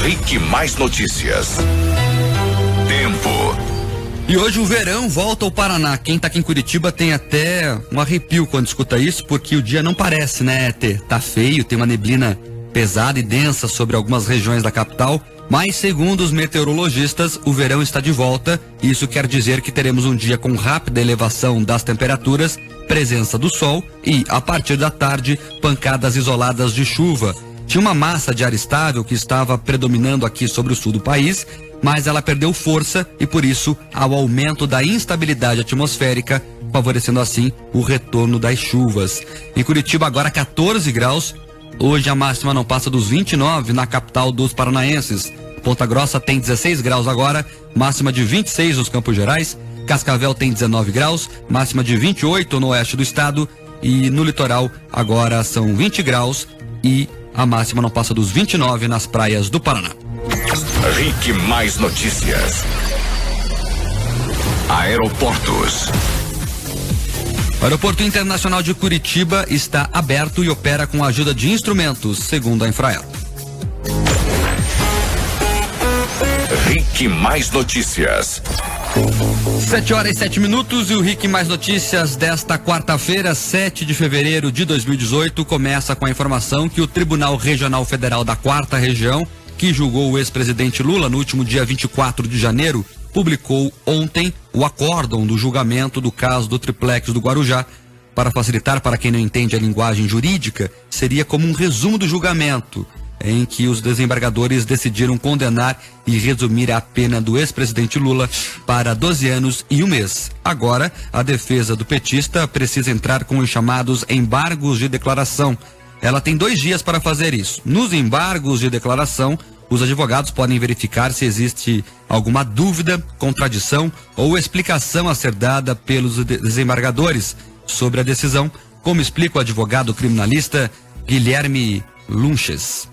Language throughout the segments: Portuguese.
Rick Mais Notícias. Tempo. E hoje o verão volta ao Paraná. Quem tá aqui em Curitiba tem até um arrepio quando escuta isso, porque o dia não parece, né, Tê? Tá feio, tem uma neblina pesada e densa sobre algumas regiões da capital, mas segundo os meteorologistas, o verão está de volta. Isso quer dizer que teremos um dia com rápida elevação das temperaturas, presença do sol e, a partir da tarde, pancadas isoladas de chuva. Tinha uma massa de ar estável que estava predominando aqui sobre o sul do país, mas ela perdeu força e, por isso, há o aumento da instabilidade atmosférica, favorecendo assim o retorno das chuvas. Em Curitiba agora 14 graus, hoje a máxima não passa dos 29 na capital dos paranaenses. Ponta Grossa tem 16 graus agora, máxima de 26 nos Campos Gerais. Cascavel tem 19 graus, máxima de 28 no oeste do estado, e no litoral agora são 20 graus e a máxima não passa dos 29 nas praias do Paraná. Rick Mais Notícias. Aeroportos. O Aeroporto Internacional de Curitiba está aberto e opera com a ajuda de instrumentos, segundo a Infraero. Rick Mais Notícias. 7h07 e o Rick Mais Notícias desta quarta-feira, 7 de fevereiro de 2018, começa com a informação que o Tribunal Regional Federal da 4ª Região, que julgou o ex-presidente Lula no último dia 24 de janeiro, publicou ontem o acórdão do julgamento do caso do triplex do Guarujá. Para facilitar para quem não entende a linguagem jurídica, seria como um resumo do julgamento, em que os desembargadores decidiram condenar e resumir a pena do ex-presidente Lula para 12 anos e 1 mês. Agora, a defesa do petista precisa entrar com os chamados embargos de declaração. Ela tem 2 dias para fazer isso. Nos embargos de declaração, os advogados podem verificar se existe alguma dúvida, contradição ou explicação a ser dada pelos desembargadores sobre a decisão, como explica o advogado criminalista Guilherme Lunches.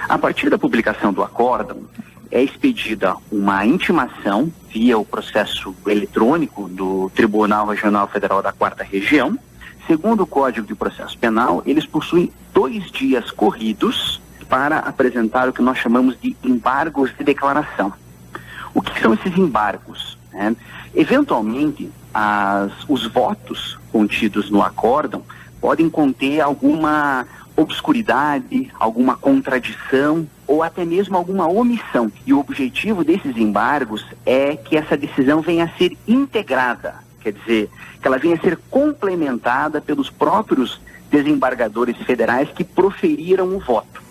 A partir da publicação do acórdão, é expedida uma intimação via o processo eletrônico do Tribunal Regional Federal da 4ª Região. Segundo o Código de Processo Penal, eles possuem 2 dias corridos para apresentar o que nós chamamos de embargos de declaração. O que são esses embargos? Eventualmente, os votos contidos no acórdão podem conter alguma obscuridade, alguma contradição ou até mesmo alguma omissão. E o objetivo desses embargos é que essa decisão venha a ser integrada, quer dizer, que ela venha a ser complementada pelos próprios desembargadores federais que proferiram o voto.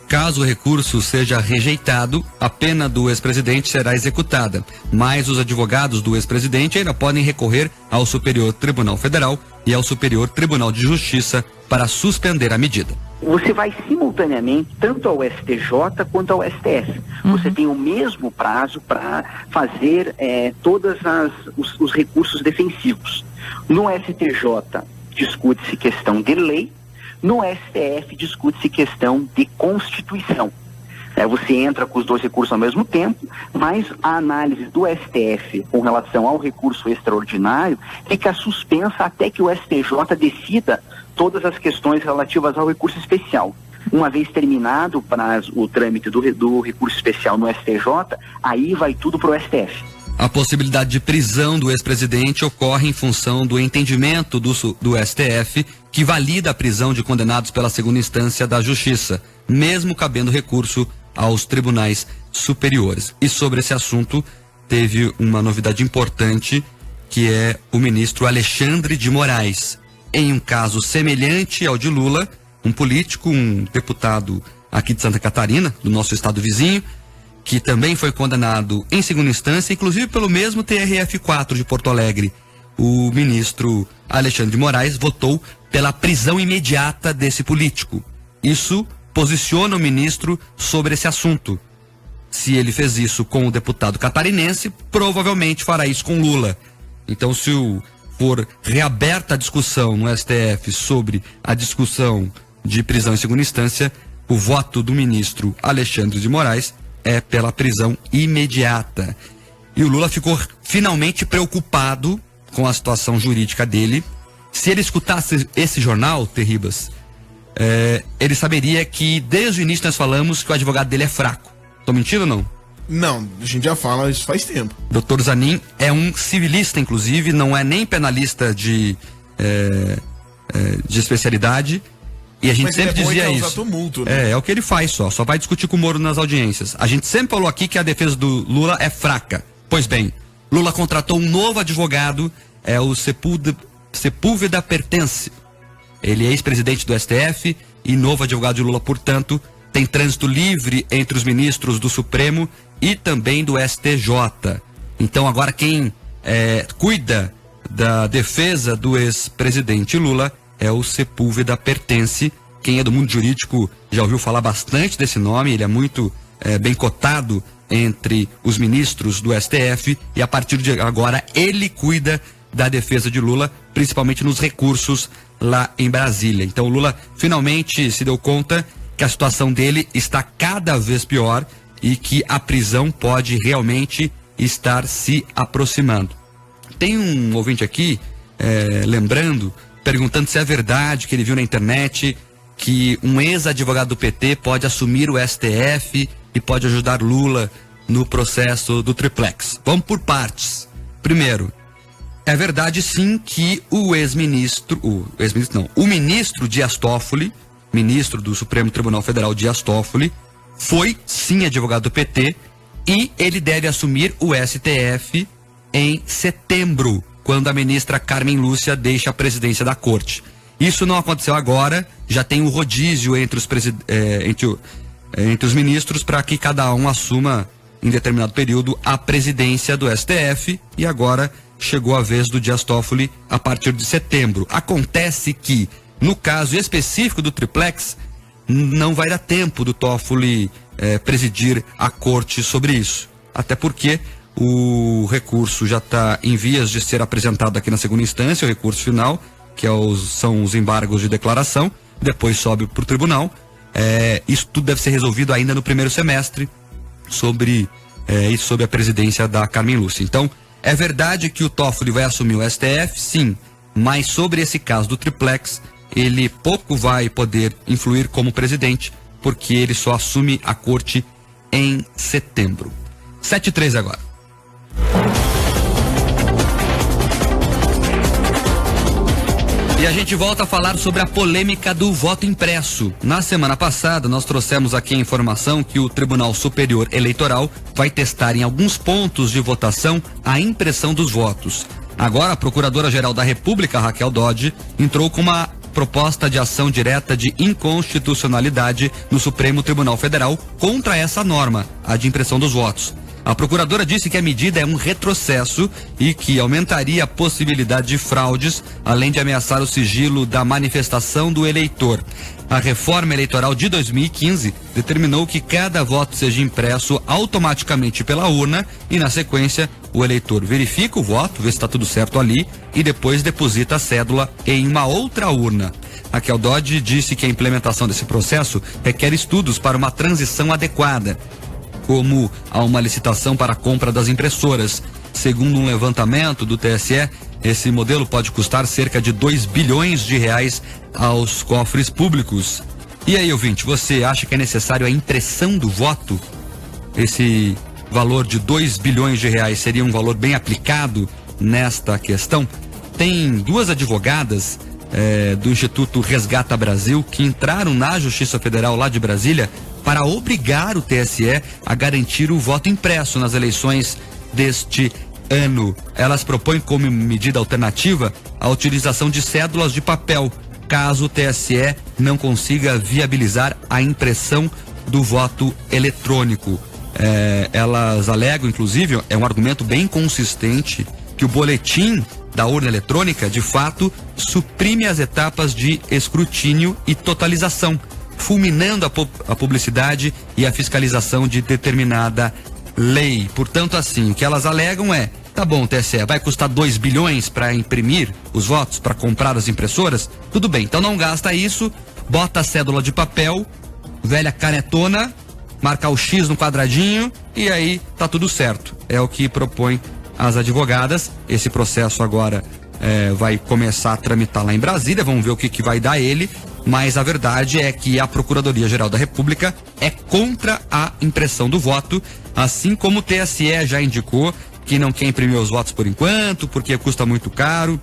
Caso o recurso seja rejeitado, a pena do ex-presidente será executada, mas os advogados do ex-presidente ainda podem recorrer ao Superior Tribunal Federal e ao Superior Tribunal de Justiça para suspender a medida. Você vai simultaneamente tanto ao STJ quanto ao STF. Você tem o mesmo prazo para fazer todos os recursos defensivos. No STJ discute-se questão de lei, no STF discute-se questão de Constituição. Você entra com os 2 recursos ao mesmo tempo, mas a análise do STF com relação ao recurso extraordinário fica suspensa até que o STJ decida todas as questões relativas ao recurso especial. Uma vez terminado o trâmite do recurso especial no STJ, aí vai tudo para o STF. A possibilidade de prisão do ex-presidente ocorre em função do entendimento do STF, que valida a prisão de condenados pela 2ª instância da Justiça, mesmo cabendo recurso aos tribunais superiores. E sobre esse assunto, teve uma novidade importante, que é o ministro Alexandre de Moraes. Em um caso semelhante ao de Lula, um político, um deputado aqui de Santa Catarina, do nosso estado vizinho, que também foi condenado em 2ª instância, inclusive pelo mesmo TRF4 de Porto Alegre. O ministro Alexandre de Moraes votou pela prisão imediata desse político. Isso posiciona o ministro sobre esse assunto. Se ele fez isso com o deputado catarinense, provavelmente fará isso com Lula. Então, se for reaberta a discussão no STF sobre a discussão de prisão em 2ª instância, o voto do ministro Alexandre de Moraes é pela prisão imediata. E o Lula ficou finalmente preocupado com a situação jurídica dele. Se ele escutasse esse jornal, Terribas, ele saberia que desde o início nós falamos que o advogado dele é fraco. Tô mentindo ou não? Não, a gente já fala isso faz tempo. Dr. Zanin é um civilista, inclusive, não é nem penalista de especialidade. E a gente sempre dizia isso. Tumulto, né? É o que ele faz só vai discutir com o Moro nas audiências. A gente sempre falou aqui que a defesa do Lula é fraca. Pois bem, Lula contratou um novo advogado, é o Sepúlveda Pertence. Ele é ex-presidente do STF e novo advogado de Lula, portanto, tem trânsito livre entre os ministros do Supremo e também do STJ. Então agora quem cuida da defesa do ex-presidente Lula é o Sepúlveda Pertence. Quem é do mundo jurídico já ouviu falar bastante desse nome, ele é muito bem cotado entre os ministros do STF e a partir de agora ele cuida da defesa de Lula, principalmente nos recursos lá em Brasília. Então o Lula finalmente se deu conta que a situação dele está cada vez pior e que a prisão pode realmente estar se aproximando. Tem um ouvinte aqui, perguntando se é verdade que ele viu na internet que um ex-advogado do PT pode assumir o STF e pode ajudar Lula no processo do triplex. Vamos por partes. Primeiro, é verdade sim que o ministro Dias Toffoli, ministro do Supremo Tribunal Federal Dias Toffoli, foi sim advogado do PT e ele deve assumir o STF em setembro, quando a ministra Carmen Lúcia deixa a presidência da corte. Isso não aconteceu agora, já tem um rodízio entre os ministros para que cada um assuma em determinado período a presidência do STF e agora chegou a vez do Dias Toffoli a partir de setembro. Acontece que, no caso específico do triplex, não vai dar tempo do Toffoli presidir a corte sobre isso. Até porque o recurso já está em vias de ser apresentado aqui na segunda instância, o recurso final, que são os embargos de declaração, depois sobe para o tribunal. Isso tudo deve ser resolvido ainda no primeiro semestre, sobre a presidência da Carmen Lúcia. Então, é verdade que o Toffoli vai assumir o STF, sim, mas sobre esse caso do triplex, ele pouco vai poder influir como presidente, porque ele só assume a corte em setembro. 7:13 agora. E a gente volta a falar sobre a polêmica do voto impresso. Na semana passada, nós trouxemos aqui a informação que o Tribunal Superior Eleitoral vai testar em alguns pontos de votação a impressão dos votos. Agora, a Procuradora-Geral da República, Raquel Dodge, entrou com uma proposta de ação direta de inconstitucionalidade no Supremo Tribunal Federal contra essa norma, a de impressão dos votos. A procuradora disse que a medida é um retrocesso e que aumentaria a possibilidade de fraudes, além de ameaçar o sigilo da manifestação do eleitor. A reforma eleitoral de 2015 determinou que cada voto seja impresso automaticamente pela urna e, na sequência, o eleitor verifica o voto, vê se está tudo certo ali e depois deposita a cédula em uma outra urna. Raquel Dodge disse que a implementação desse processo requer estudos para uma transição adequada, como a uma licitação para a compra das impressoras. Segundo um levantamento do TSE, esse modelo pode custar cerca de 2 bilhões de reais aos cofres públicos. E aí, ouvinte, você acha que é necessário a impressão do voto? Esse valor de 2 bilhões de reais seria um valor bem aplicado nesta questão? Tem duas advogadas do Instituto Resgata Brasil que entraram na Justiça Federal lá de Brasília para obrigar o TSE a garantir o voto impresso nas eleições deste ano. Elas propõem como medida alternativa a utilização de cédulas de papel, caso o TSE não consiga viabilizar a impressão do voto eletrônico. Elas alegam, inclusive, é um argumento bem consistente, que o boletim da urna eletrônica, de fato, suprime as etapas de escrutínio e totalização, fulminando a publicidade e a fiscalização de determinada lei. Portanto, assim, o que elas alegam é: tá bom, TSE, vai custar 2 bilhões para imprimir os votos, para comprar as impressoras? Tudo bem, então não gasta isso, bota a cédula de papel, velha canetona, marca o X no quadradinho e aí tá tudo certo. É o que propõe as advogadas. Esse processo agora vai começar a tramitar lá em Brasília, vamos ver o que vai dar ele. mas a verdade é que a Procuradoria-Geral da República é contra a impressão do voto, assim como o TSE já indicou que não quer imprimir os votos por enquanto, porque custa muito caro,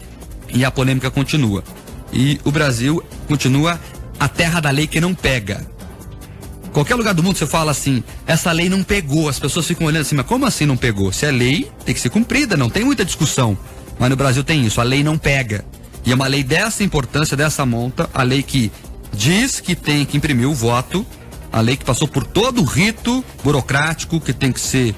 e a polêmica continua. E o Brasil continua a terra da lei que não pega. Qualquer lugar do mundo você fala assim, essa lei não pegou, as pessoas ficam olhando assim, mas como assim não pegou? Se é lei, tem que ser cumprida, não tem muita discussão. Mas no Brasil tem isso, a lei não pega. E é uma lei dessa importância, dessa monta, a lei que diz que tem que imprimir o voto, a lei que passou por todo o rito burocrático que tem que ser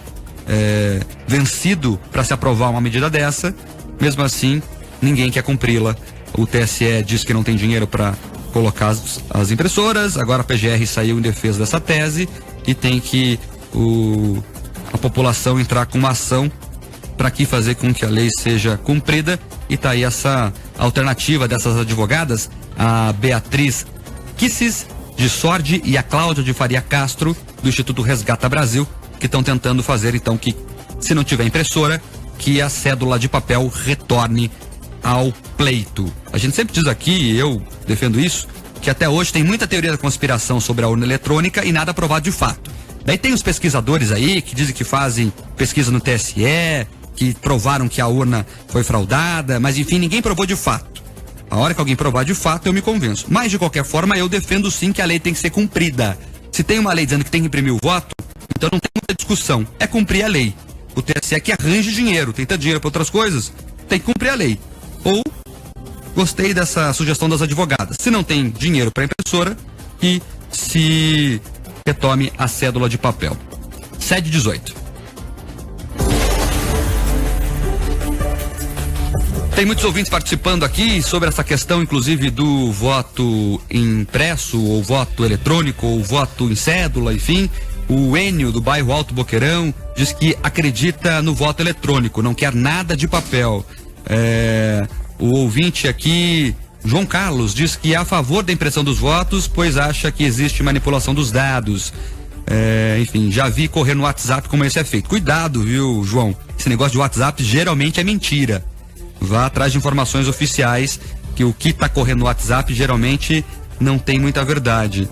vencido para se aprovar uma medida dessa. Mesmo assim, ninguém quer cumpri-la. O TSE diz que não tem dinheiro para colocar as impressoras, agora a PGR saiu em defesa dessa tese e tem que a população entrar com uma ação para que fazer com que a lei seja cumprida. E tá aí essa alternativa dessas advogadas, a Beatriz Kisses de Sordi e a Cláudia de Faria Castro do Instituto Resgata Brasil, que estão tentando fazer então que, se não tiver impressora, que a cédula de papel retorne ao pleito. A gente sempre diz aqui, e eu defendo isso, que até hoje tem muita teoria da conspiração sobre a urna eletrônica e nada provado de fato. Daí tem os pesquisadores aí que dizem que fazem pesquisa no TSE, que provaram que a urna foi fraudada, mas enfim, ninguém provou de fato. A hora que alguém provar de fato, eu me convenço. Mas de qualquer forma, eu defendo sim que a lei tem que ser cumprida. Se tem uma lei dizendo que tem que imprimir o voto, então não tem muita discussão, é cumprir a lei. O TSE que arranje dinheiro, tem tanto dinheiro para outras coisas, tem que cumprir a lei. Ou, gostei dessa sugestão das advogadas, se não tem dinheiro para impressora, que se retome a cédula de papel. 7/18. Tem muitos ouvintes participando aqui sobre essa questão, inclusive, do voto impresso, ou voto eletrônico, ou voto em cédula, enfim. O Enio, do bairro Alto Boqueirão, diz que acredita no voto eletrônico, não quer nada de papel. O ouvinte aqui, João Carlos, diz que é a favor da impressão dos votos, pois acha que existe manipulação dos dados. Enfim, já vi correr no WhatsApp como isso é feito. Cuidado, viu, João? Esse negócio de WhatsApp geralmente é mentira. Vá atrás de informações oficiais, que o que está correndo no WhatsApp geralmente não tem muita verdade.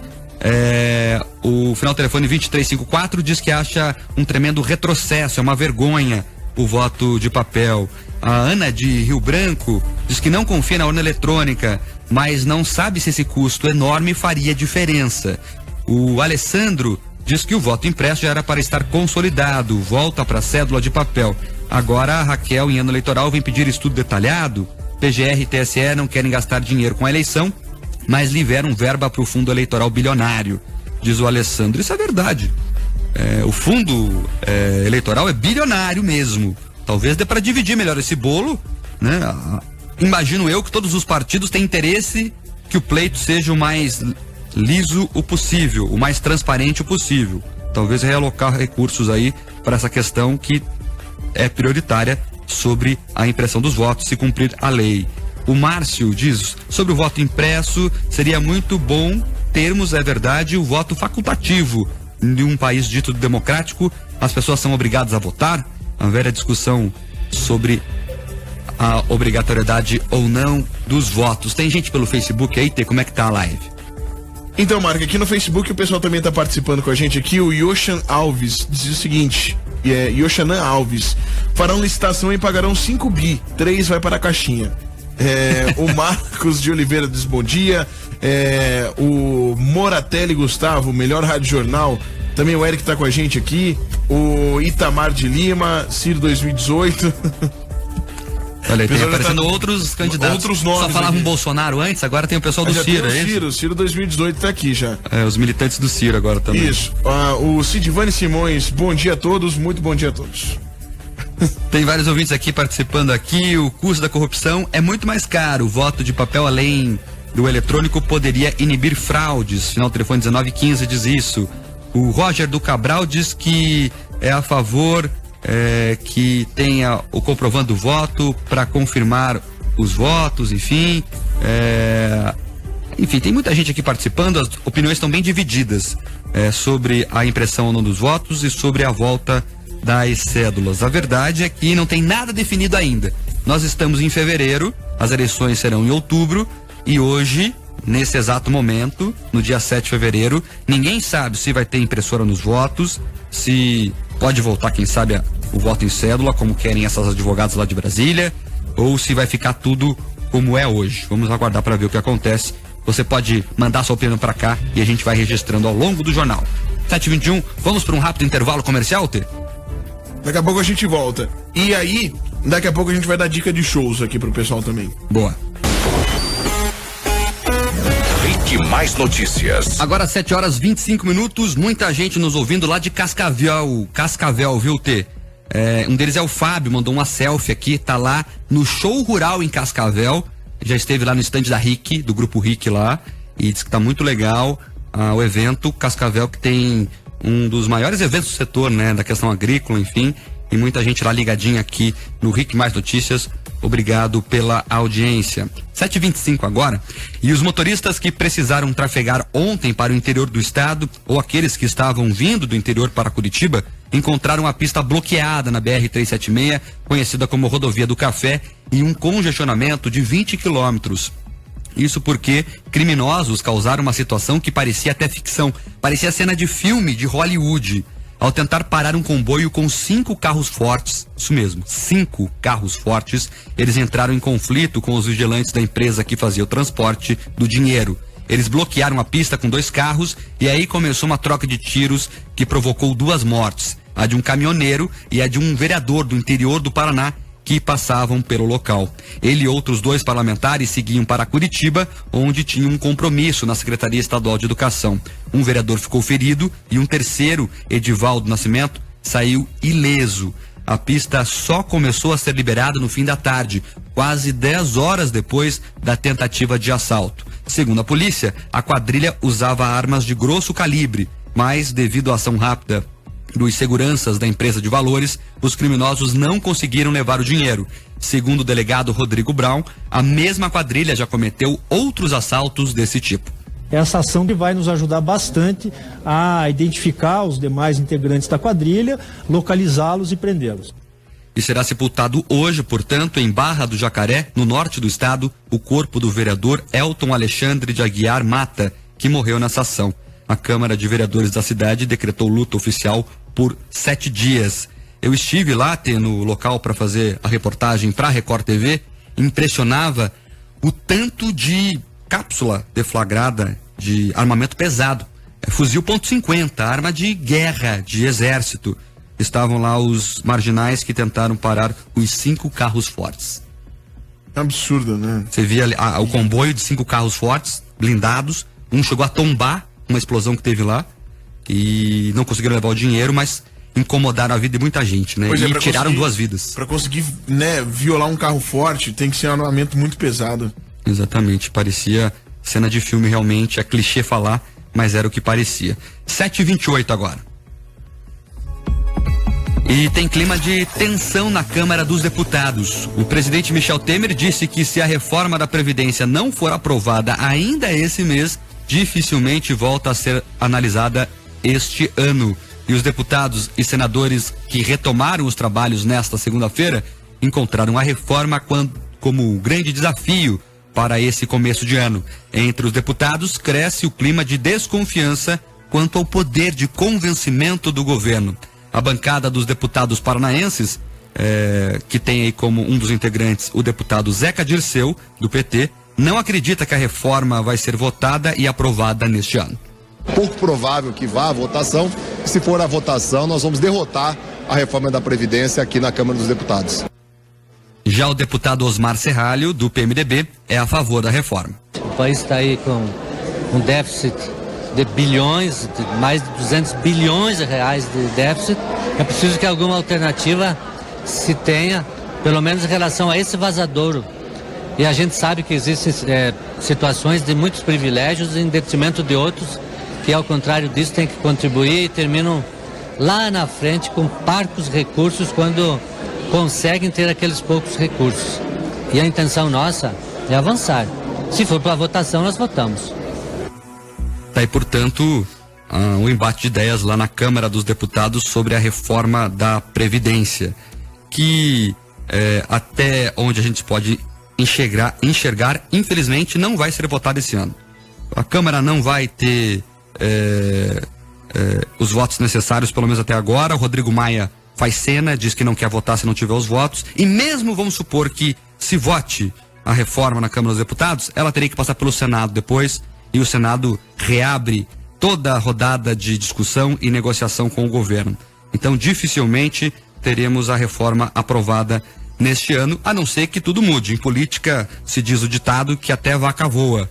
O final do telefone 2354 diz que acha um tremendo retrocesso, é uma vergonha o voto de papel. A Ana de Rio Branco diz que não confia na urna eletrônica, mas não sabe se esse custo enorme faria diferença. O Alessandro diz que o voto impresso já era para estar consolidado, volta para a cédula de papel. Agora a Raquel, em ano eleitoral, vem pedir estudo detalhado. PGR e TSE não querem gastar dinheiro com a eleição, mas liberam verba para o fundo eleitoral bilionário, diz o Alessandro. Isso é verdade. O fundo eleitoral é bilionário mesmo. Talvez dê para dividir melhor esse bolo, né? Imagino eu que todos os partidos têm interesse que o pleito seja o mais liso o possível, o mais transparente o possível. Talvez realocar recursos aí para essa questão que é prioritária sobre a impressão dos votos, se cumprir a lei. O Márcio diz, sobre o voto impresso, seria muito bom termos, é verdade, o voto facultativo. Em um país dito democrático, as pessoas são obrigadas a votar. A velha discussão sobre a obrigatoriedade ou não dos votos. Tem gente pelo Facebook aí, como é que tá a live? Então, Marco, aqui no Facebook o pessoal também tá participando com a gente aqui. O Yoshan Alves diz o seguinte, Yoshanan Alves, farão licitação e pagarão 5 bi, 3 vai para a caixinha. O Marcos de Oliveira diz bom dia. O Moratelli Gustavo, melhor rádio jornal. Também o Eric tá com a gente aqui. O Itamar de Lima, Ciro 2018. Olha aí, tem aparecendo outros candidatos. Outros nomes. Só falavam Bolsonaro antes, agora tem o pessoal do Ciro, é isso? Ciro 2018 tá aqui já. Os militantes do Ciro agora também. Isso. O Sidivane Simões, bom dia a todos, muito bom dia a todos. Tem vários ouvintes aqui participando aqui. O custo da corrupção é muito mais caro. O voto de papel, além do eletrônico, poderia inibir fraudes. Final do telefone 1915 diz isso. O Roger do Cabral diz que é a favor que tenha o comprovando do voto para confirmar os votos, enfim. Enfim, tem muita gente aqui participando, as opiniões estão bem divididas sobre a impressão ou não dos votos e sobre a volta das cédulas. A verdade é que não tem nada definido ainda. Nós estamos em fevereiro, as eleições serão em outubro e hoje, nesse exato momento, no dia 7 de fevereiro. Ninguém sabe se vai ter impressora nos votos, se pode voltar, quem sabe, o voto em cédula, como querem essas advogadas lá de Brasília, ou se vai ficar tudo como é hoje. Vamos aguardar para ver o que acontece. Você pode mandar sua opinião para cá e a gente vai registrando ao longo do jornal. 7h21, vamos para um rápido intervalo comercial, Tê? Daqui a pouco a gente volta. E aí, daqui a pouco a gente vai dar dica de shows aqui pro pessoal também. Boa. Rick Mais Notícias. Agora 7h25, muita gente nos ouvindo lá de Cascavel, viu, Tê? Um deles é o Fábio, mandou uma selfie aqui, tá lá no show rural em Cascavel, já esteve lá no estande da Rick, do grupo Rick lá, e disse que tá muito legal o evento. Cascavel, que tem um dos maiores eventos do setor, né, da questão agrícola, enfim, e muita gente lá ligadinha aqui no Rick Mais Notícias. Obrigado pela audiência. 7h25 agora. E os motoristas que precisaram trafegar ontem para o interior do estado, ou aqueles que estavam vindo do interior para Curitiba, encontraram a pista bloqueada na BR-376, conhecida como Rodovia do Café, e um congestionamento de 20 quilômetros. Isso porque criminosos causaram uma situação que parecia até ficção, parecia cena de filme de Hollywood. Ao tentar parar um comboio com 5 carros fortes, isso mesmo, 5 carros fortes, eles entraram em conflito com os vigilantes da empresa que fazia o transporte do dinheiro. Eles bloquearam a pista com 2 carros e aí começou uma troca de tiros que provocou 2 mortes, a de um caminhoneiro e a de um vereador do interior do Paraná que passavam pelo local. Ele e outros 2 parlamentares seguiam para Curitiba, onde tinham um compromisso na Secretaria Estadual de Educação. Um vereador ficou ferido e um terceiro, Edivaldo Nascimento, saiu ileso. A pista só começou a ser liberada no fim da tarde, quase 10 horas depois da tentativa de assalto. Segundo a polícia, a quadrilha usava armas de grosso calibre, mas devido à ação rápida dos seguranças da empresa de valores, os criminosos não conseguiram levar o dinheiro. Segundo o delegado Rodrigo Brown, a mesma quadrilha já cometeu outros assaltos desse tipo. Essa ação que vai nos ajudar bastante a identificar os demais integrantes da quadrilha, localizá-los e prendê-los. E será sepultado hoje, portanto, em Barra do Jacaré, no norte do estado, o corpo do vereador Elton Alexandre de Aguiar Mata, que morreu nessa ação. A Câmara de Vereadores da cidade decretou luta oficial por 7 dias. Eu estive lá, no local para fazer a reportagem para a Record TV, impressionava o tanto de cápsula deflagrada de armamento pesado. Fuzil .50, arma de guerra, de exército. Estavam lá os marginais que tentaram parar os 5 carros fortes. Absurdo, né? Você via ali, o comboio de 5 carros fortes, blindados, um chegou a tombar, uma explosão que teve lá, e não conseguiram levar o dinheiro, mas incomodaram a vida de muita gente, né? E tiraram 2 vidas. Pra conseguir, né, violar um carro forte, tem que ser um armamento muito pesado. Exatamente, parecia cena de filme realmente, é clichê falar, mas era o que parecia. 7h28 agora. E tem clima de tensão na Câmara dos Deputados. O presidente Michel Temer disse que se a reforma da Previdência não for aprovada ainda esse mês, dificilmente volta a ser analisada este ano. E os deputados e senadores que retomaram os trabalhos nesta segunda-feira encontraram a reforma como um grande desafio para esse começo de ano. Entre os deputados, cresce o clima de desconfiança quanto ao poder de convencimento do governo. A bancada dos deputados paranaenses, que tem aí como um dos integrantes o deputado Zeca Dirceu, do PT, não acredita que a reforma vai ser votada e aprovada neste ano. Pouco provável que vá à votação. Se for a votação, nós vamos derrotar a reforma da Previdência aqui na Câmara dos Deputados. Já o deputado Osmar Serralho, do PMDB, é a favor da reforma. O país está aí com um déficit de bilhões, de mais de 200 bilhões de reais de déficit. É preciso que alguma alternativa se tenha, pelo menos em relação a esse vazadouro. E a gente sabe que existem situações de muitos privilégios em detrimento de outros, que ao contrário disso tem que contribuir e terminam lá na frente com parcos recursos quando conseguem ter aqueles poucos recursos. E a intenção nossa é avançar. Se for para a votação, nós votamos. Tá aí, portanto, um embate de ideias lá na Câmara dos Deputados sobre a reforma da Previdência, que até onde a gente pode enxergar, infelizmente, não vai ser votada esse ano. A Câmara não vai ter os votos necessários, pelo menos até agora. O Rodrigo Maia faz cena, diz que não quer votar se não tiver os votos. E mesmo vamos supor que se vote a reforma na Câmara dos Deputados, ela teria que passar pelo Senado depois, e o Senado reabre toda a rodada de discussão e negociação com o governo. Então, dificilmente teremos a reforma aprovada neste ano, a não ser que tudo mude. Em política, se diz o ditado que até a vaca voa.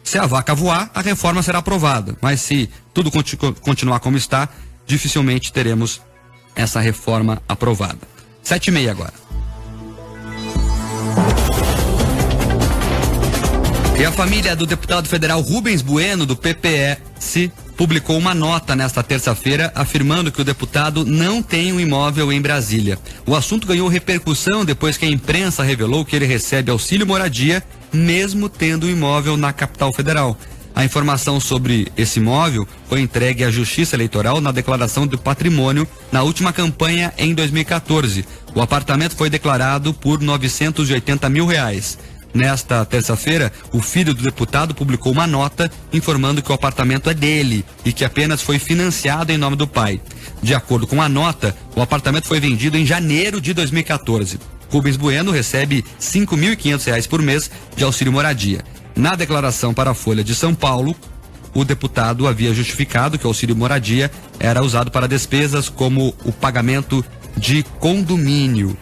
Se a vaca voar, a reforma será aprovada. Mas se tudo continuar como está, dificilmente teremos essa reforma aprovada. 7h30 agora. E a família do deputado federal Rubens Bueno, do PPS, publicou uma nota nesta terça-feira afirmando que o deputado não tem um imóvel em Brasília. O assunto ganhou repercussão depois que a imprensa revelou que ele recebe auxílio moradia, mesmo tendo um imóvel na capital federal. A informação sobre esse imóvel foi entregue à Justiça Eleitoral na declaração do patrimônio na última campanha em 2014. O apartamento foi declarado por R$980 mil. Nesta terça-feira, o filho do deputado publicou uma nota informando que o apartamento é dele e que apenas foi financiado em nome do pai. De acordo com a nota, o apartamento foi vendido em janeiro de 2014. Rubens Bueno recebe R$5.500 por mês de auxílio moradia. Na declaração para a Folha de São Paulo, o deputado havia justificado que o auxílio moradia era usado para despesas como o pagamento de condomínio.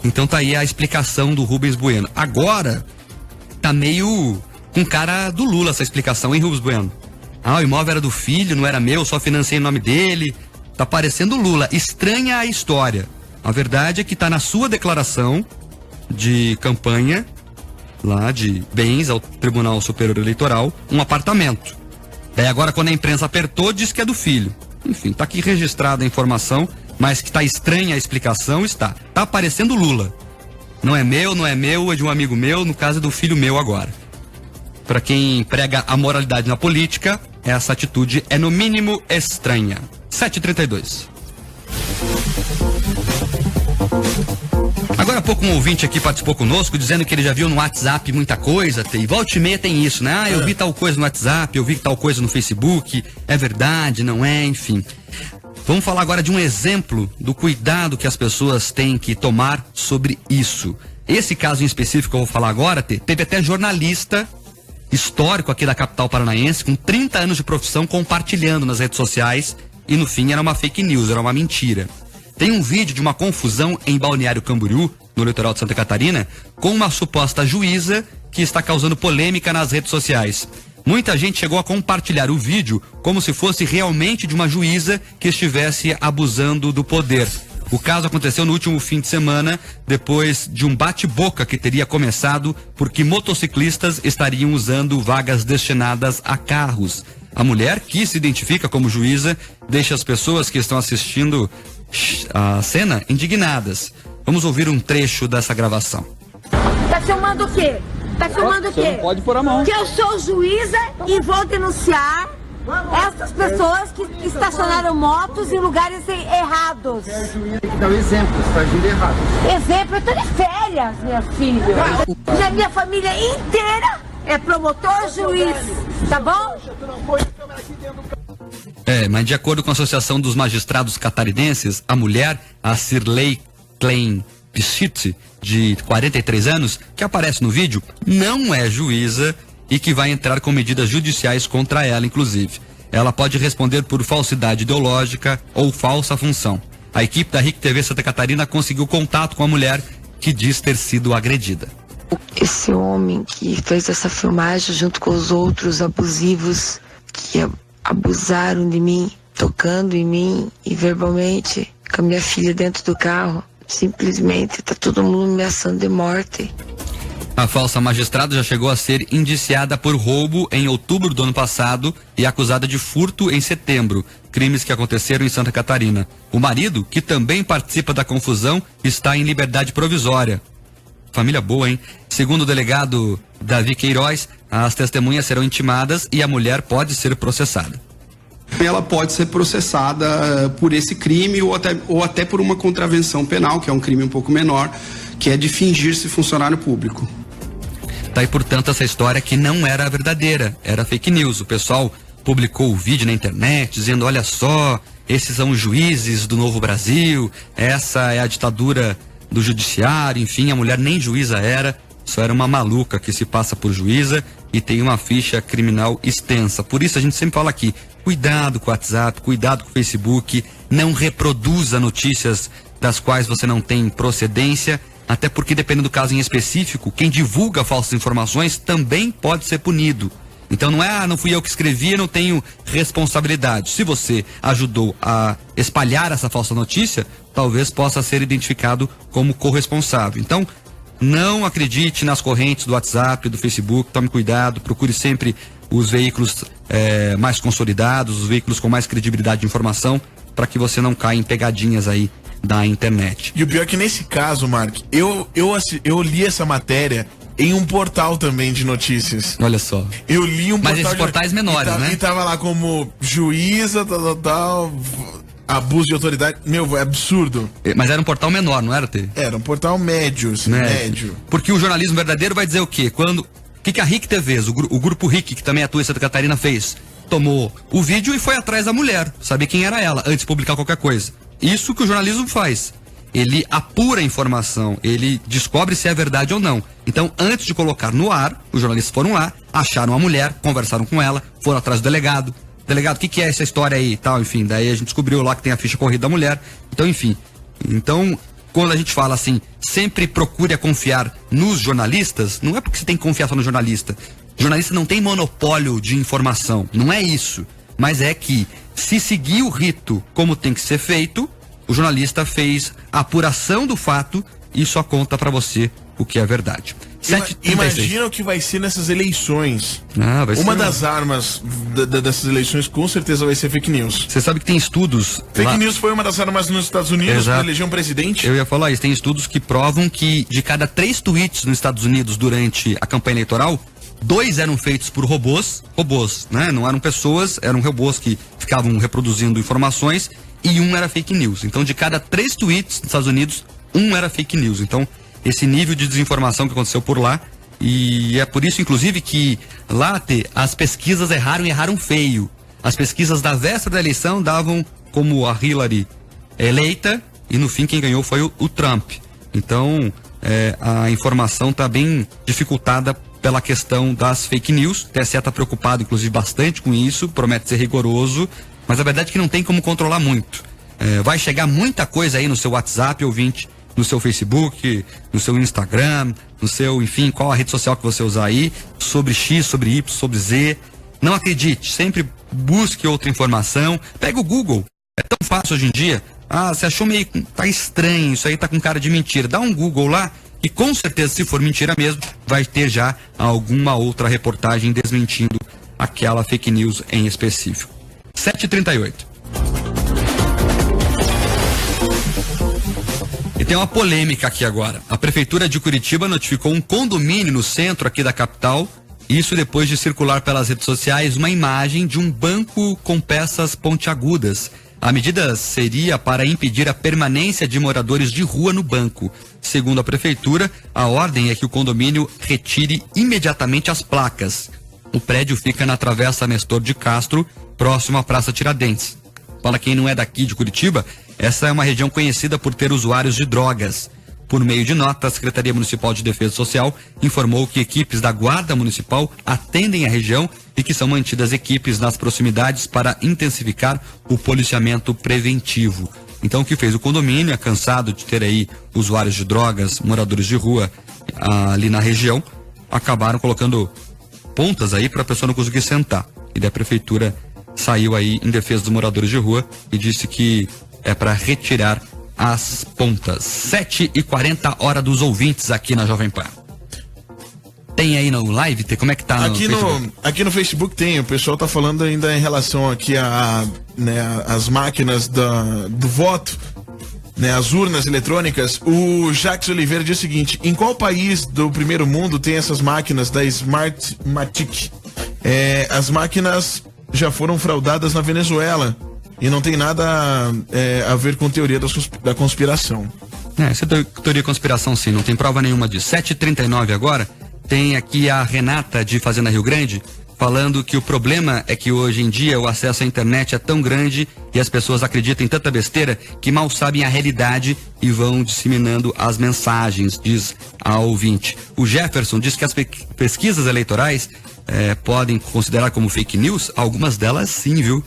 Então tá aí a explicação do Rubens Bueno. Agora, tá meio com cara do Lula essa explicação, hein, Rubens Bueno? O imóvel era do filho, não era meu, só financei em nome dele. Tá parecendo Lula. Estranha a história. A verdade é que tá na sua declaração de campanha, lá de bens ao Tribunal Superior Eleitoral, um apartamento. Daí agora, quando a imprensa apertou, diz que é do filho. Enfim, tá aqui registrada a informação. Mas que tá estranha a explicação, está. Tá aparecendo Lula. Não é meu, é de um amigo meu, no caso é do filho meu agora. Para quem prega a moralidade na política, essa atitude é no mínimo estranha. 7h32. Agora há pouco um ouvinte aqui participou conosco, dizendo que ele já viu no WhatsApp muita coisa, e volta e meia tem isso, né? Eu vi tal coisa no WhatsApp, eu vi tal coisa no Facebook, é verdade, não é, enfim. Vamos falar agora de um exemplo do cuidado que as pessoas têm que tomar sobre isso. Esse caso em específico que eu vou falar agora, teve até jornalista histórico aqui da capital paranaense, com 30 anos de profissão, compartilhando nas redes sociais, e no fim era uma fake news, era uma mentira. Tem um vídeo de uma confusão em Balneário Camboriú, no litoral de Santa Catarina, com uma suposta juíza que está causando polêmica nas redes sociais. Muita gente chegou a compartilhar o vídeo como se fosse realmente de uma juíza que estivesse abusando do poder. O caso aconteceu no último fim de semana, depois de um bate-boca que teria começado porque motociclistas estariam usando vagas destinadas a carros. A mulher, que se identifica como juíza, deixa as pessoas que estão assistindo a cena indignadas. Vamos ouvir um trecho dessa gravação. Tá filmando o quê? Tá filmando o quê? Não pode pôr a mão. Que eu sou juíza e vou denunciar essas pessoas que estacionaram motos em lugares errados. É a juíza que dá o exemplo, você está agindo errado. Exemplo, eu tô de férias, minha filha. E a minha família inteira é promotor, juiz, tá bom? Mas de acordo com a Associação dos Magistrados Catarinenses, a mulher, a Cirlei Klein Pichit, de 43 anos, que aparece no vídeo, não é juíza e que vai entrar com medidas judiciais contra ela, inclusive. Ela pode responder por falsidade ideológica ou falsa função. A equipe da RIC TV Santa Catarina conseguiu contato com a mulher que diz ter sido agredida. Esse homem que fez essa filmagem junto com os outros abusivos que abusaram de mim, tocando em mim e verbalmente com a minha filha dentro do carro. Simplesmente tá todo mundo me ameaçando de morte. A falsa magistrada já chegou a ser indiciada por roubo em outubro do ano passado e acusada de furto em setembro, crimes que aconteceram em Santa Catarina. O marido, que também participa da confusão, está em liberdade provisória. Família boa, hein? Segundo o delegado Davi Queiroz, as testemunhas serão intimadas e a mulher pode ser processada. Ela pode ser processada por esse crime ou até por uma contravenção penal, que é um crime um pouco menor, que é de fingir-se funcionário público. Tá aí, portanto, essa história que não era verdadeira, era fake news. O pessoal publicou o vídeo na internet dizendo, olha só, esses são os juízes do Novo Brasil, essa é a ditadura do judiciário, enfim, a mulher nem juíza era, só era uma maluca que se passa por juíza e tem uma ficha criminal extensa. Por isso a gente sempre fala aqui, cuidado com o WhatsApp, cuidado com o Facebook, não reproduza notícias das quais você não tem procedência, até porque dependendo do caso em específico, quem divulga falsas informações também pode ser punido. Então não é, não fui eu que escrevi, não tenho responsabilidade. Se você ajudou a espalhar essa falsa notícia, talvez possa ser identificado como corresponsável. Então, não acredite nas correntes do WhatsApp, do Facebook, tome cuidado, procure sempre os veículos mais consolidados, os veículos com mais credibilidade de informação, para que você não caia em pegadinhas aí da internet. E o pior é que nesse caso, Mark, eu li essa matéria em um portal também de notícias. Olha só. Eu li um portal. Mas esses portais menores, né? E tava lá como juíza, tal, abuso de autoridade. Meu, é absurdo. Mas era um portal menor, não era, T? Era um portal médio, assim, médio. Porque o jornalismo verdadeiro vai dizer o quê? O que a RIC TV, o grupo RIC, que também atua em Santa Catarina, fez? Tomou o vídeo e foi atrás da mulher, saber quem era ela, antes de publicar qualquer coisa. Isso que o jornalismo faz. Ele apura a informação, ele descobre se é verdade ou não. Então, antes de colocar no ar, os jornalistas foram lá, acharam a mulher, conversaram com ela, foram atrás do delegado. Delegado, o que é essa história aí e tal, enfim. Daí a gente descobriu lá que tem a ficha corrida da mulher. Então, enfim. Então, quando a gente fala assim, sempre procure confiar nos jornalistas, não é porque você tem que confiar só no jornalista. O jornalista não tem monopólio de informação, não é isso. Mas é que, se seguir o rito como tem que ser feito, o jornalista fez a apuração do fato e só conta pra você o que é verdade. Imagina o que vai ser nessas eleições. Uma das armas dessas eleições com certeza vai ser fake news. Você sabe que tem estudos... Fake news foi uma das armas nos Estados Unidos para eleger um presidente? Eu ia falar isso. Tem estudos que provam que de cada 3 tweets nos Estados Unidos durante a campanha eleitoral, 2 eram feitos por robôs, né? Não eram pessoas, eram robôs que ficavam reproduzindo informações, e 1 era fake news. Então, de cada 3 tweets nos Estados Unidos, 1 era fake news. Então, esse nível de desinformação que aconteceu por lá, e é por isso, inclusive, que lá as pesquisas erraram feio. As pesquisas da véspera da eleição davam como a Hillary eleita, e no fim quem ganhou foi o Trump. Então, a informação está bem dificultada pela questão das fake news. O TSE está preocupado, inclusive, bastante com isso, promete ser rigoroso, mas a verdade é que não tem como controlar muito. Vai chegar muita coisa aí no seu WhatsApp, ouvinte, no seu Facebook, no seu Instagram, no seu, enfim, qual a rede social que você usar aí, sobre X, sobre Y, sobre Z. Não acredite, sempre busque outra informação. Pega o Google, é tão fácil hoje em dia. Você achou meio, tá estranho, isso aí tá com cara de mentira. Dá um Google lá e com certeza, se for mentira mesmo, vai ter já alguma outra reportagem desmentindo aquela fake news em específico. 7h38. E tem uma polêmica aqui agora. A Prefeitura de Curitiba notificou um condomínio no centro aqui da capital, isso depois de circular pelas redes sociais uma imagem de um banco com peças pontiagudas. A medida seria para impedir a permanência de moradores de rua no banco. Segundo a Prefeitura, a ordem é que o condomínio retire imediatamente as placas. O prédio fica na Travessa Nestor de Castro, próximo à Praça Tiradentes. Para quem não é daqui de Curitiba, essa é uma região conhecida por ter usuários de drogas. Por meio de nota, a Secretaria Municipal de Defesa Social informou que equipes da Guarda Municipal atendem a região e que são mantidas equipes nas proximidades para intensificar o policiamento preventivo. Então, o que fez o condomínio, cansado de ter aí usuários de drogas, moradores de rua ali na região, acabaram colocando pontas aí para a pessoa não conseguir sentar. E da Prefeitura saiu aí em defesa dos moradores de rua e disse que é para retirar as pontas. 7h40, hora dos ouvintes aqui na Jovem Pan. Tem aí no live, como é que tá no Facebook? Aqui no Facebook tem, o pessoal tá falando ainda em relação aqui as máquinas do voto, né, as urnas eletrônicas. O Jacques Oliveira diz o seguinte: em qual país do primeiro mundo tem essas máquinas da Smartmatic? As máquinas já foram fraudadas na Venezuela e não tem nada a ver com teoria da conspiração. Essa é teoria da conspiração, sim, não tem prova nenhuma disso. 7h39 agora. Tem aqui a Renata de Fazenda Rio Grande falando que o problema é que hoje em dia o acesso à internet é tão grande e as pessoas acreditam em tanta besteira que mal sabem a realidade e vão disseminando as mensagens, diz a ouvinte. O Jefferson diz que as pesquisas eleitorais podem considerar como fake news. Algumas delas sim, viu?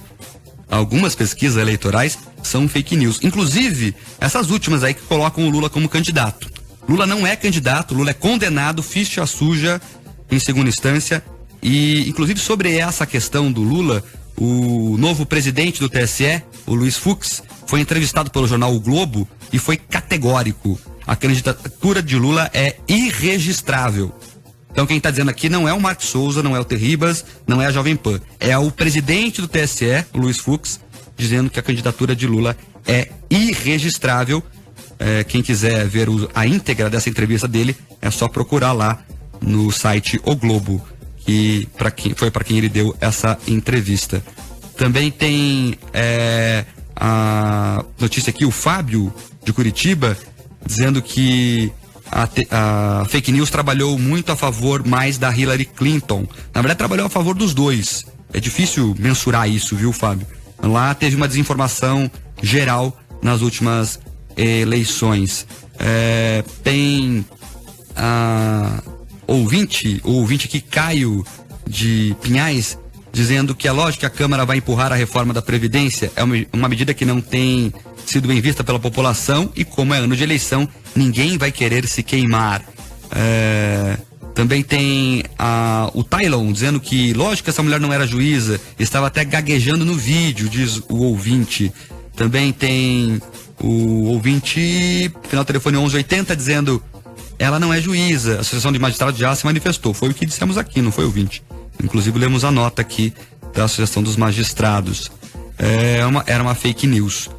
Algumas pesquisas eleitorais são fake news. Inclusive, essas últimas aí que colocam o Lula como candidato. Lula não é candidato, Lula é condenado, ficha suja em segunda instância. E, inclusive, sobre essa questão do Lula, o novo presidente do TSE, o Luiz Fux, foi entrevistado pelo jornal O Globo e foi categórico. A candidatura de Lula é irregistrável. Então, quem está dizendo aqui não é o Marcos Souza, não é o Terribas, não é a Jovem Pan. É o presidente do TSE, o Luiz Fux, dizendo que a candidatura de Lula é irregistrável. Quem quiser ver a íntegra dessa entrevista dele, é só procurar lá no site O Globo. E foi para quem ele deu essa entrevista. Também tem a notícia aqui, o Fábio de Curitiba, dizendo que a fake news trabalhou muito a favor mais da Hillary Clinton. Na verdade, trabalhou a favor dos dois. É difícil mensurar isso, viu, Fábio? Lá teve uma desinformação geral nas últimas eleições. Tem o ouvinte aqui, Caio de Pinhais, dizendo que é lógico que a Câmara vai empurrar a reforma da Previdência. É uma medida que não tem sido bem vista pela população e, como é ano de eleição, ninguém vai querer se queimar. Também tem o Tylon dizendo que lógico que essa mulher não era juíza, estava até gaguejando no vídeo, diz o ouvinte. Também tem o ouvinte, final do telefone 1180, dizendo: ela não é juíza, a Associação de Magistrados já se manifestou. Foi o que dissemos aqui, não foi, ouvinte? Inclusive lemos a nota aqui da Associação dos Magistrados. Era uma fake news.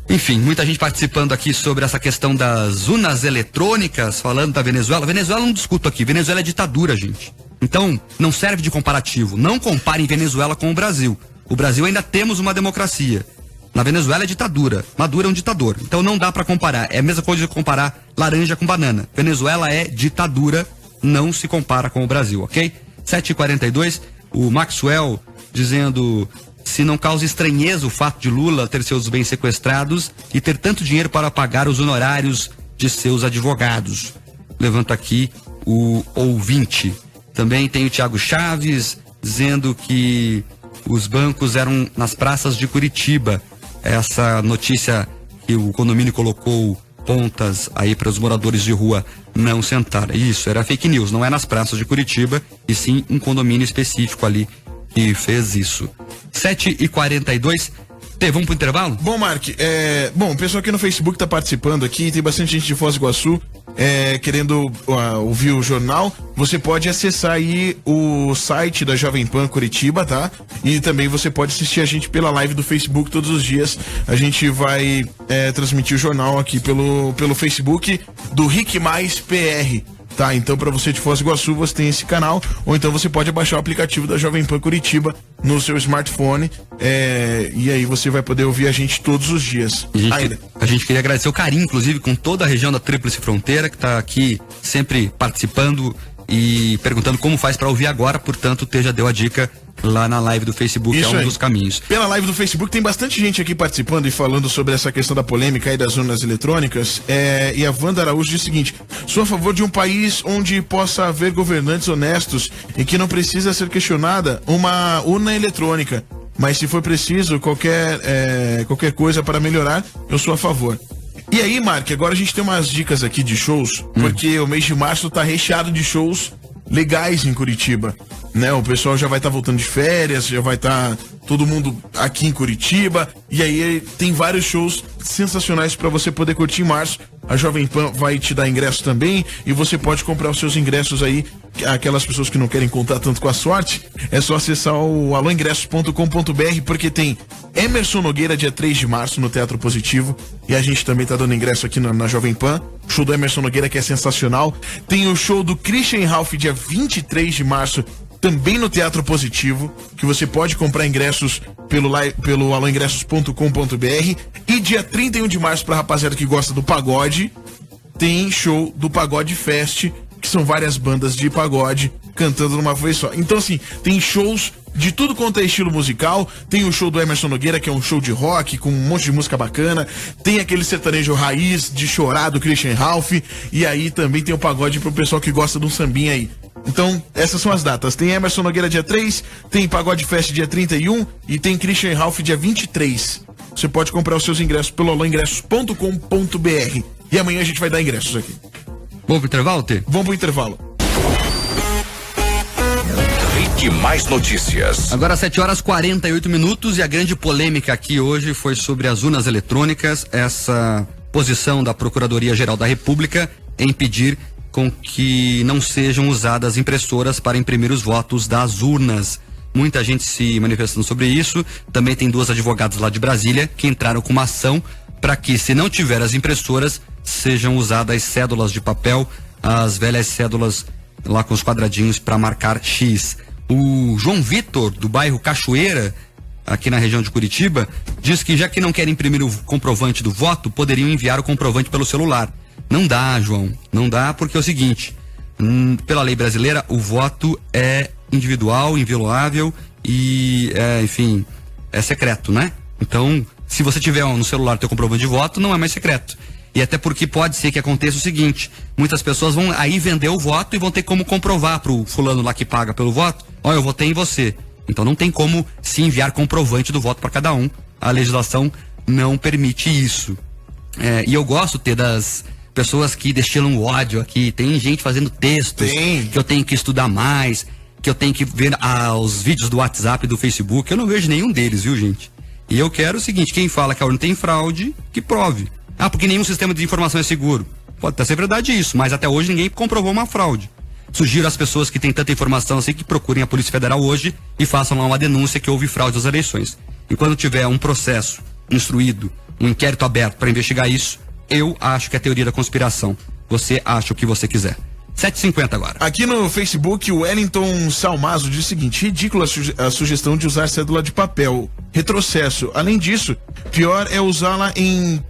Enfim, muita gente participando aqui sobre essa questão das urnas eletrônicas, falando da Venezuela. Venezuela não discuto aqui, Venezuela é ditadura, gente. Então, não serve de comparativo. Não comparem Venezuela com o Brasil. O Brasil ainda temos uma democracia. Na Venezuela é ditadura. Maduro é um ditador. Então não dá para comparar. É a mesma coisa de comparar laranja com banana. Venezuela é ditadura, não se compara com o Brasil, ok? 7h42, o Maxwell dizendo: se não causa estranheza o fato de Lula ter seus bens sequestrados e ter tanto dinheiro para pagar os honorários de seus advogados. Levanta aqui o ouvinte. Também tem o Thiago Chaves dizendo que os bancos eram nas praças de Curitiba. Essa notícia que o condomínio colocou pontas aí para os moradores de rua não sentarem. Isso, era fake news, não é nas praças de Curitiba, e sim um condomínio específico ali que fez isso. 7h42. Vamos pro intervalo? Bom, Mark, o pessoal aqui no Facebook tá participando aqui, tem bastante gente de Foz do Iguaçu querendo ouvir o jornal. Você pode acessar aí o site da Jovem Pan Curitiba, tá? E também você pode assistir a gente pela live do Facebook todos os dias. A gente vai transmitir o jornal aqui pelo Facebook do Rick Mais PR. Tá, então para você de Foz do Iguaçu, você tem esse canal, ou então você pode baixar o aplicativo da Jovem Pan Curitiba no seu smartphone, e aí você vai poder ouvir a gente todos os dias. A gente queria agradecer o carinho, inclusive, com toda a região da Tríplice Fronteira, que está aqui sempre participando e perguntando como faz para ouvir agora. Portanto, o já deu a dica lá na live do Facebook. Isso é um dos caminhos. Pela live do Facebook tem bastante gente aqui participando e falando sobre essa questão da polêmica aí das urnas eletrônicas. E a Wanda Araújo diz o seguinte: sou a favor de um país onde possa haver governantes honestos e que não precisa ser questionada uma urna eletrônica. Mas se for preciso qualquer coisa para melhorar, eu sou a favor. E aí, Mark, agora a gente tem umas dicas aqui de shows, porque o mês de março tá recheado de shows legais em Curitiba, né? O pessoal já vai estar voltando de férias, já vai estar todo mundo aqui em Curitiba, e aí tem vários shows sensacionais para você poder curtir em março. A Jovem Pan vai te dar ingresso também, e você pode comprar os seus ingressos aí. Aquelas pessoas que não querem contar tanto com a sorte, é só acessar o aloingressos.com.br, porque tem Emerson Nogueira dia 3 de março no Teatro Positivo, e a gente também tá dando ingresso aqui na Jovem Pan. O show do Emerson Nogueira, que é sensacional. Tem o show do Christian Ralph dia 23 de março, também no Teatro Positivo, que você pode comprar ingressos pelo aloingressos.com.br. E dia 31 de março, pra rapaziada que gosta do pagode, tem show do Pagode Fest, que são várias bandas de pagode cantando numa vez só. Então, assim, tem shows de tudo quanto é estilo musical. Tem o show do Emerson Nogueira, que é um show de rock com um monte de música bacana. Tem aquele sertanejo raiz de chorar do Christian Ralph. E aí também tem o pagode pro pessoal que gosta de um sambinha aí. Então, essas são as datas. Tem Emerson Nogueira dia 3, tem Pagode Fest dia 31 e tem Christian Ralph dia 23. Você pode comprar os seus ingressos pelo alôingressos.com.br. E amanhã a gente vai dar ingressos aqui. Vamos pro intervalo, Tê? Vamos pro intervalo. Ritmo Mais Notícias. Agora 7h48 e a grande polêmica aqui hoje foi sobre as urnas eletrônicas, essa posição da Procuradoria-Geral da República em pedir com que não sejam usadas impressoras para imprimir os votos das urnas. Muita gente se manifestando sobre isso. Também tem 2 advogados lá de Brasília que entraram com uma ação para que, se não tiver as impressoras, sejam usadas cédulas de papel, as velhas cédulas lá com os quadradinhos para marcar X. O João Vitor, do bairro Cachoeira, aqui na região de Curitiba, diz que já que não querem imprimir o comprovante do voto, poderiam enviar o comprovante pelo celular. Não dá, João, não dá, porque é o seguinte, pela lei brasileira, o voto é individual, inviolável e, enfim, é secreto, né? Então, se você tiver no celular teu comprovante de voto, não é mais secreto. E até porque pode ser que aconteça o seguinte, muitas pessoas vão aí vender o voto e vão ter como comprovar pro fulano lá que paga pelo voto, ó, eu votei em você. Então não tem como se enviar comprovante do voto para cada um. A legislação não permite isso. E eu gosto, Tê, das pessoas que destilam ódio aqui. Tem gente fazendo textos que eu tenho que estudar mais, que eu tenho que ver os vídeos do WhatsApp e do Facebook. Eu não vejo nenhum deles, viu, gente? E eu quero o seguinte, quem fala que a urna tem fraude, que prove. Ah, porque nenhum sistema de informação é seguro. Pode até ser verdade isso, mas até hoje ninguém comprovou uma fraude. Sugiro às pessoas que têm tanta informação assim que procurem a Polícia Federal hoje e façam lá uma denúncia que houve fraude nas eleições. E quando tiver um processo instruído, um inquérito aberto para investigar isso, eu acho que é teoria da conspiração. Você acha o que você quiser. 7h50 agora. Aqui no Facebook, o Wellington Salmazo diz o seguinte: ridícula a sugestão de usar cédula de papel. Retrocesso. Além disso, pior é usá-la em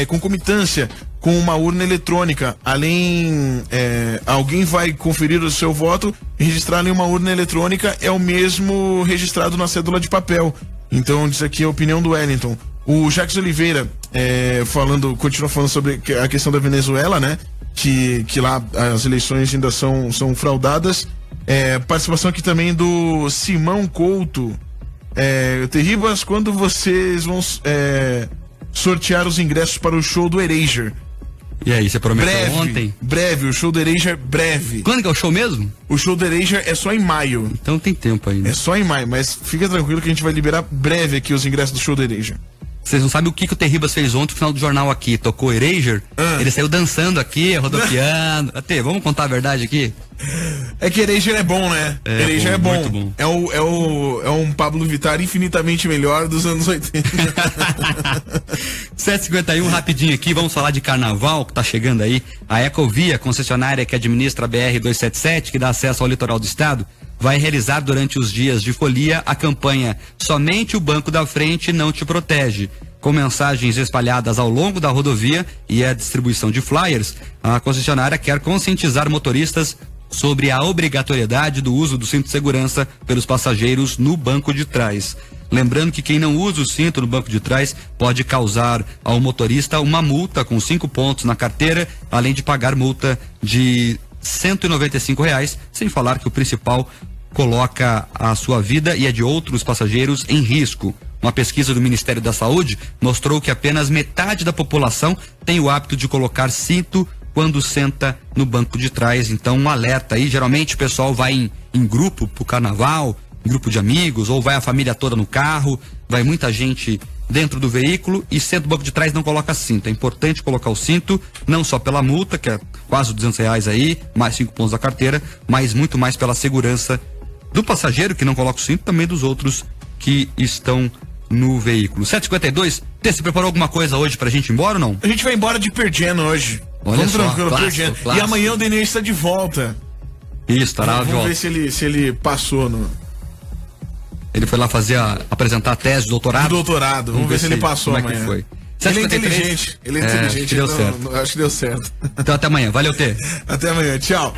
concomitância com uma urna eletrônica. Alguém vai conferir o seu voto e registrar em uma urna eletrônica é o mesmo registrado na cédula de papel. Então, diz aqui a opinião do Wellington. O Jacques Oliveira continua falando sobre a questão da Venezuela, né? Que lá as eleições ainda são fraudadas. Participação aqui também do Simão Couto. Terribas, quando vocês vão sortear os ingressos para o show do Erasure? E aí, você prometeu ontem? Breve, o show do Erasure, breve. Quando que é o show mesmo? O show do Erasure é só em maio. Então tem tempo ainda. É só em maio, mas fica tranquilo que a gente vai liberar breve aqui os ingressos do show do Erasure. Vocês não sabem o que o Terribas fez ontem no final do jornal aqui. Tocou Erasure, ele saiu dançando aqui, rodopiando. Até, vamos contar a verdade aqui? É que Erasure é bom, né? Erasure é bom. Muito bom. É um Pablo Vittar infinitamente melhor dos anos 80. 7h51, rapidinho aqui, vamos falar de carnaval que tá chegando aí. A Ecovia, concessionária que administra a BR-277, que dá acesso ao litoral do estado, vai realizar durante os dias de folia a campanha Somente o Banco da Frente Não Te Protege. Com mensagens espalhadas ao longo da rodovia e a distribuição de flyers, a concessionária quer conscientizar motoristas sobre a obrigatoriedade do uso do cinto de segurança pelos passageiros no banco de trás. Lembrando que quem não usa o cinto no banco de trás pode causar ao motorista uma multa com 5 pontos na carteira, além de pagar multa de R$195, sem falar que o principal coloca a sua vida e a de outros passageiros em risco. Uma pesquisa do Ministério da Saúde mostrou que apenas metade da população tem o hábito de colocar cinto quando senta no banco de trás. Então, um alerta aí. Geralmente o pessoal vai em grupo pro carnaval, em grupo de amigos, ou vai a família toda no carro, vai muita gente dentro do veículo e senta no banco de trás e não coloca cinto. É importante colocar o cinto, não só pela multa, que é quase R$200 aí, mais 5 pontos da carteira, mas muito mais pela segurança do passageiro que não coloca o cinto, também dos outros que estão no veículo. 7h52, você preparou alguma coisa hoje pra gente ir embora ou não? A gente vai embora de Perdiano hoje. Olha vamos só, tranquilo, Perdiano. E amanhã o Denê está de volta. Isso, estará de volta. Vamos ver se ele passou no... Ele foi lá apresentar a tese de doutorado? Vamos ver se ele passou amanhã. Como é que foi. Ele é 7h53. inteligente. Ele é inteligente. Acho que deu certo. Acho que deu certo. Então até amanhã. Valeu, Tê. Até amanhã. Tchau.